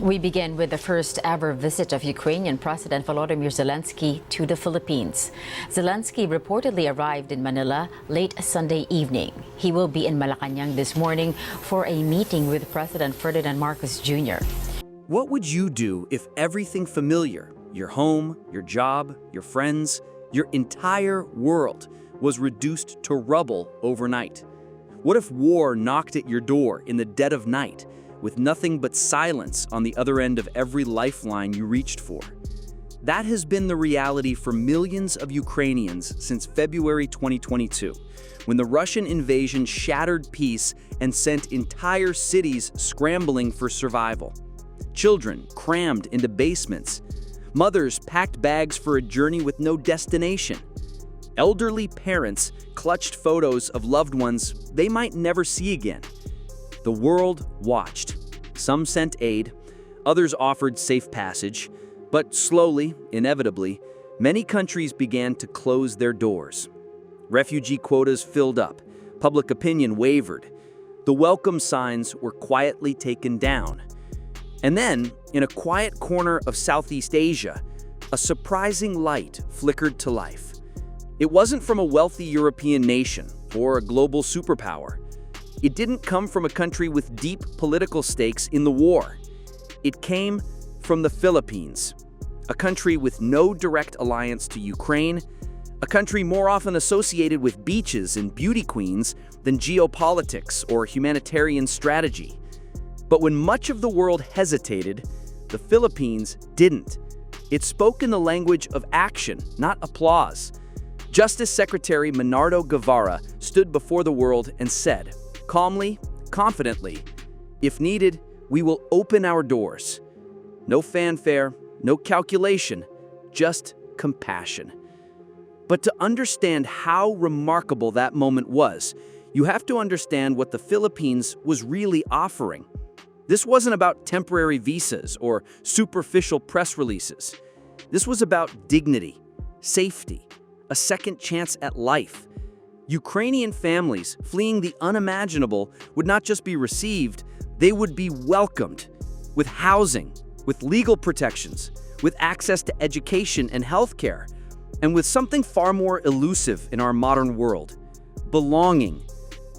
We begin with the first ever visit of Ukrainian President Volodymyr Zelensky to the Philippines. Zelensky reportedly arrived in Manila late Sunday evening. He will be in Malacanang this morning for a meeting with President Ferdinand Marcos Jr. What would you do if everything familiar, your home, your job, your friends, your entire world, was reduced to rubble overnight? What if war knocked at your door in the dead of night, with nothing but silence on the other end of every lifeline you reached for? That has been the reality for millions of Ukrainians since February 2022, when the Russian invasion shattered peace and sent entire cities scrambling for survival. Children crammed into basements. Mothers packed bags for a journey with no destination. Elderly parents clutched photos of loved ones they might never see again. The world watched. Some sent aid, others offered safe passage, but slowly, inevitably, many countries began to close their doors. Refugee quotas filled up, public opinion wavered. The welcome signs were quietly taken down. And then, in a quiet corner of Southeast Asia, a surprising light flickered to life. It wasn't from a wealthy European nation or a global superpower. It didn't come from a country with deep political stakes in the war. It came from the Philippines, a country with no direct alliance to Ukraine, a country more often associated with beaches and beauty queens than geopolitics or humanitarian strategy. But when much of the world hesitated, the Philippines didn't. It spoke in the language of action, not applause. Justice Secretary Menardo Guevara stood before the world and said, calmly, confidently, "If needed, we will open our doors." No fanfare, no calculation, just compassion. But to understand how remarkable that moment was, you have to understand what the Philippines was really offering. This wasn't about temporary visas or superficial press releases. This was about dignity, safety, a second chance at life. Ukrainian families fleeing the unimaginable would not just be received, they would be welcomed with housing, with legal protections, with access to education and healthcare, and with something far more elusive in our modern world, belonging.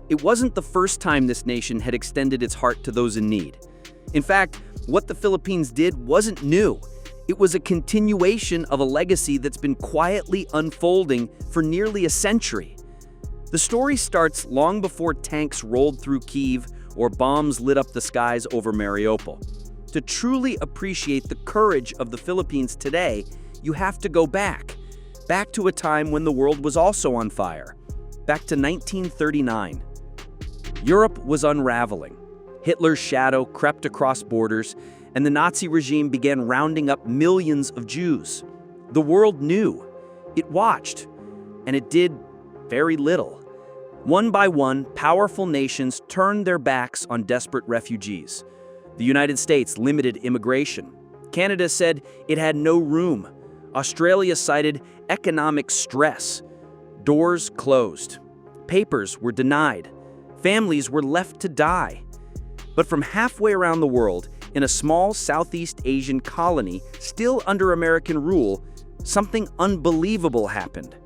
It wasn't the first time this nation had extended its heart to those in need. In fact, what the Philippines did wasn't new. It was a continuation of a legacy that's been quietly unfolding for nearly a century. The story starts long before tanks rolled through Kyiv or bombs lit up the skies over Mariupol. To truly appreciate the courage of the Philippines today, you have to go back to a time when the world was also on fire, back to 1939. Europe was unraveling. Hitler's shadow crept across borders, and the Nazi regime began rounding up millions of Jews. The world knew. It watched, and it did very little. One by one, powerful nations turned their backs on desperate refugees. The United States limited immigration. Canada said it had no room. Australia cited economic stress. Doors closed. Papers were denied. Families were left to die. But from halfway around the world, in a small Southeast Asian colony still under American rule, something unbelievable happened.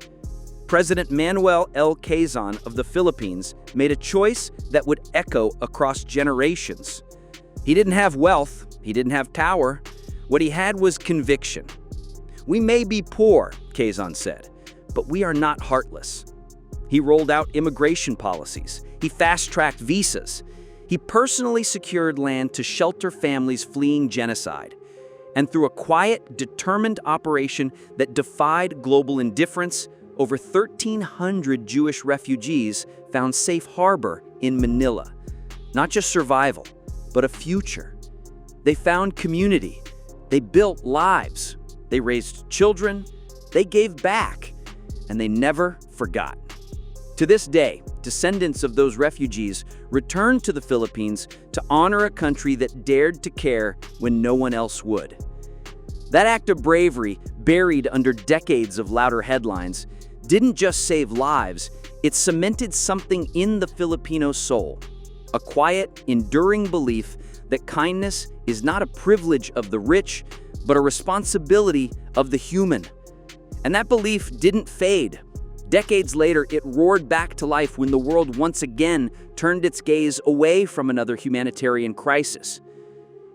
President Manuel L. Quezon of the Philippines made a choice that would echo across generations. He didn't have wealth, he didn't have power. What he had was conviction. "We may be poor," Quezon said, "but we are not heartless." He rolled out immigration policies. He fast-tracked visas. He personally secured land to shelter families fleeing genocide. And through a quiet, determined operation that defied global indifference, over 1,300 Jewish refugees found safe harbor in Manila. Not just survival, but a future. They found community. They built lives. They raised children. They gave back. And they never forgot. To this day, descendants of those refugees return to the Philippines to honor a country that dared to care when no one else would. That act of bravery, buried under decades of louder headlines, didn't just save lives, it cemented something in the Filipino soul, a quiet, enduring belief that kindness is not a privilege of the rich, but a responsibility of the human. And that belief didn't fade. Decades later, it roared back to life when the world once again turned its gaze away from another humanitarian crisis.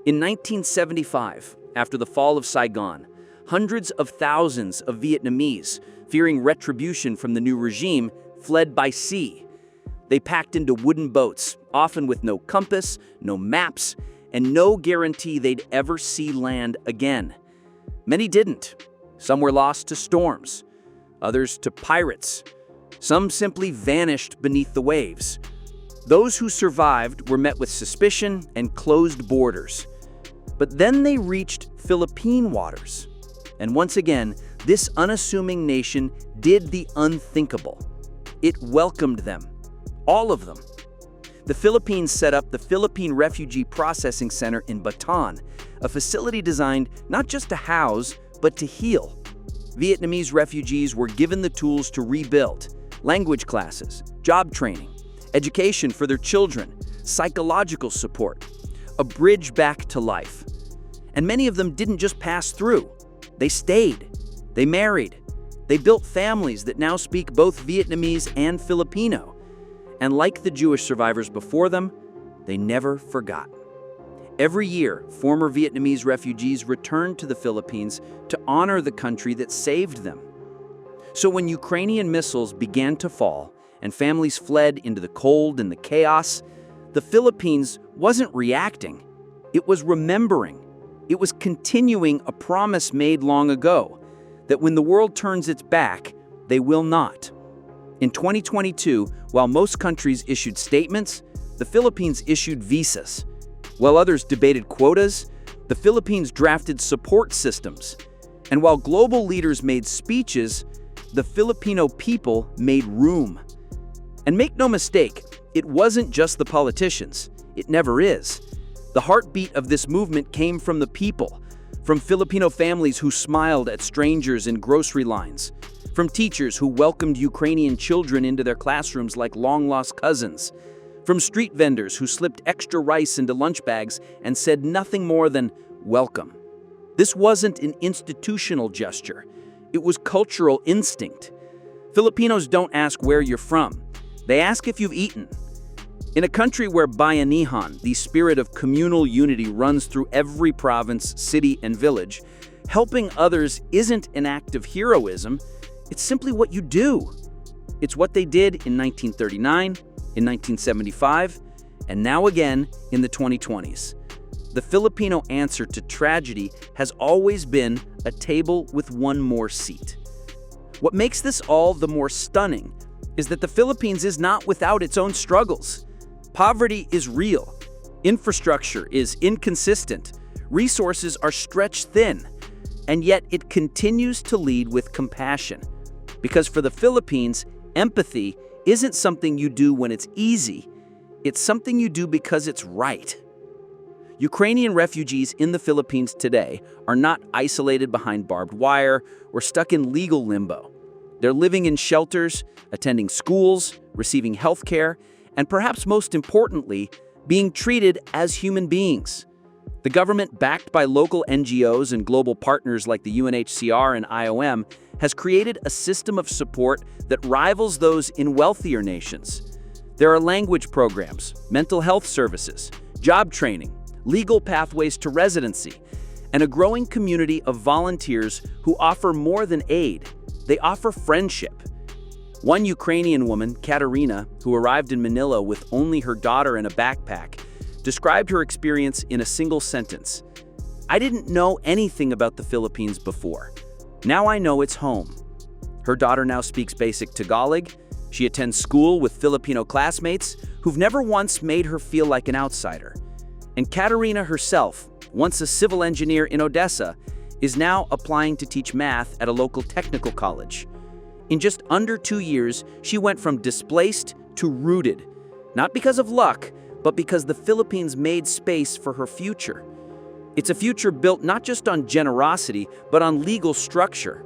In 1975, after the fall of Saigon, hundreds of thousands of Vietnamese, fearing retribution from the new regime, fled by sea. They packed into wooden boats, often with no compass, no maps, and no guarantee they'd ever see land again. Many didn't. Some were lost to storms, others to pirates. Some simply vanished beneath the waves. Those who survived were met with suspicion and closed borders. But then they reached Philippine waters. And once again, this unassuming nation did the unthinkable. It welcomed them, all of them. The Philippines set up the Philippine Refugee Processing Center in Bataan, a facility designed not just to house, but to heal. Vietnamese refugees were given the tools to rebuild: language classes, job training, education for their children, psychological support, a bridge back to life. And many of them didn't just pass through. They stayed, they married, they built families that now speak both Vietnamese and Filipino. And like the Jewish survivors before them, they never forgot. Every year, former Vietnamese refugees returned to the Philippines to honor the country that saved them. So when Ukrainian missiles began to fall and families fled into the cold and the chaos, the Philippines wasn't reacting. It was remembering. It was continuing a promise made long ago, that when the world turns its back, they will not. In 2022, while most countries issued statements, the Philippines issued visas. While others debated quotas, the Philippines drafted support systems. And while global leaders made speeches, the Filipino people made room. And make no mistake, it wasn't just the politicians. It never is. The heartbeat of this movement came from the people, from Filipino families who smiled at strangers in grocery lines, from teachers who welcomed Ukrainian children into their classrooms like long-lost cousins, from street vendors who slipped extra rice into lunch bags and said nothing more than welcome. This wasn't an institutional gesture. It was cultural instinct. Filipinos don't ask where you're from. They ask if you've eaten. In a country where bayanihan, the spirit of communal unity, runs through every province, city, and village, helping others isn't an act of heroism. It's simply what you do. It's what they did in 1939, in 1975, and now again in the 2020s. The Filipino answer to tragedy has always been a table with one more seat. What makes this all the more stunning is that the Philippines is not without its own struggles. Poverty is real. Infrastructure is inconsistent. Resources are stretched thin. And yet it continues to lead with compassion. Because for the Philippines, empathy isn't something you do when it's easy. It's something you do because it's right. Ukrainian refugees in the Philippines today are not isolated behind barbed wire or stuck in legal limbo. They're living in shelters, attending schools, receiving health care, and perhaps most importantly, being treated as human beings. The government, backed by local NGOs and global partners like the UNHCR and IOM, has created a system of support that rivals those in wealthier nations. There are language programs, mental health services, job training, legal pathways to residency, and a growing community of volunteers who offer more than aid. They offer friendship. One Ukrainian woman, Katerina, who arrived in Manila with only her daughter and a backpack, described her experience in a single sentence. "I didn't know anything about the Philippines before. Now I know it's home." Her daughter now speaks basic Tagalog. She attends school with Filipino classmates who've never once made her feel like an outsider. And Katerina herself, once a civil engineer in Odessa, is now applying to teach math at a local technical college. In just under 2 years, she went from displaced to rooted, not because of luck, but because the Philippines made space for her future. It's a future built not just on generosity, but on legal structure.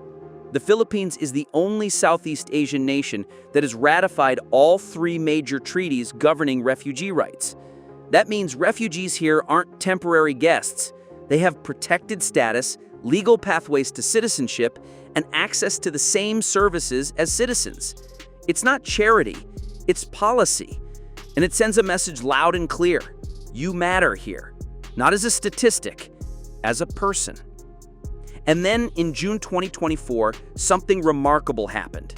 The Philippines is the only Southeast Asian nation that has ratified all 3 major treaties governing refugee rights. That means refugees here aren't temporary guests. They have protected status, legal pathways to citizenship, and access to the same services as citizens. It's not charity, it's policy. And it sends a message loud and clear. You matter here, not as a statistic, as a person. And then in June 2024, something remarkable happened.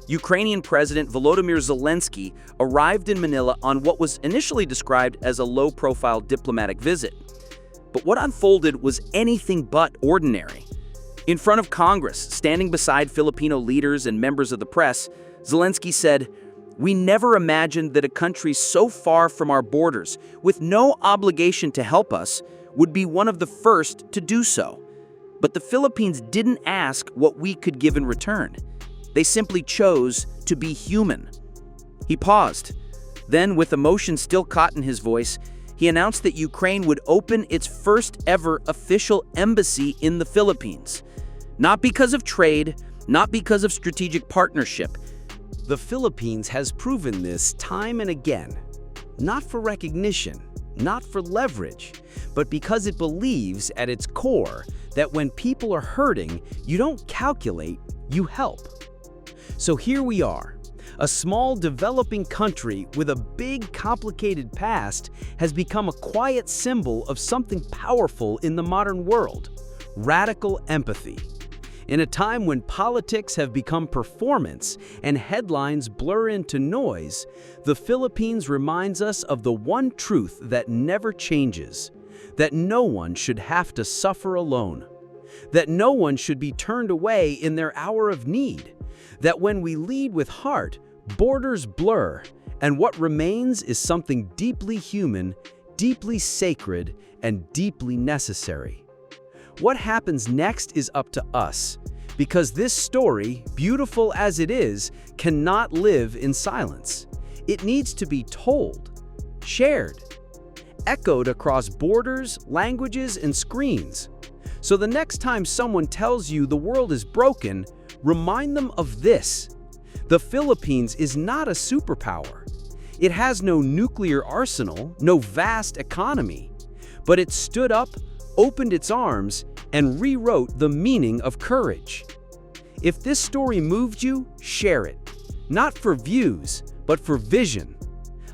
Ukrainian President Volodymyr Zelensky arrived in Manila on what was initially described as a low-profile diplomatic visit. But what unfolded was anything but ordinary. In front of Congress, standing beside Filipino leaders and members of the press, Zelensky said, "We never imagined that a country so far from our borders, with no obligation to help us, would be one of the first to do so. But the Philippines didn't ask what we could give in return. They simply chose to be human." He paused. Then, with emotion still caught in his voice, he announced that Ukraine would open its first ever official embassy in the Philippines. Not because of trade, not because of strategic partnership. The Philippines has proven this time and again, not for recognition, not for leverage, but because it believes at its core that when people are hurting, you don't calculate, you help. So here we are. A small developing country with a big complicated past has become a quiet symbol of something powerful in the modern world: radical empathy. In a time when politics have become performance and headlines blur into noise, the Philippines reminds us of the one truth that never changes: that no one should have to suffer alone, that no one should be turned away in their hour of need, that when we lead with heart, borders blur, and what remains is something deeply human, deeply sacred, and deeply necessary. What happens next is up to us, because this story, beautiful as it is, cannot live in silence. It needs to be told, shared, echoed across borders, languages, and screens. So the next time someone tells you the world is broken, remind them of this: the Philippines is not a superpower. It has no nuclear arsenal, no vast economy, but it stood up, opened its arms, and rewrote the meaning of courage. If this story moved you, share it. Not for views, but for vision.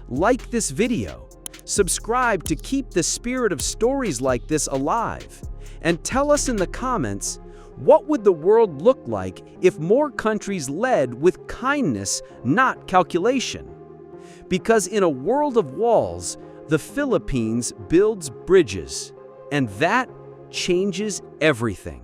Like this video, subscribe to keep the spirit of stories like this alive, and tell us in the comments, what would the world look like if more countries led with kindness, not calculation? Because in a world of walls, the Philippines builds bridges, and that changes everything.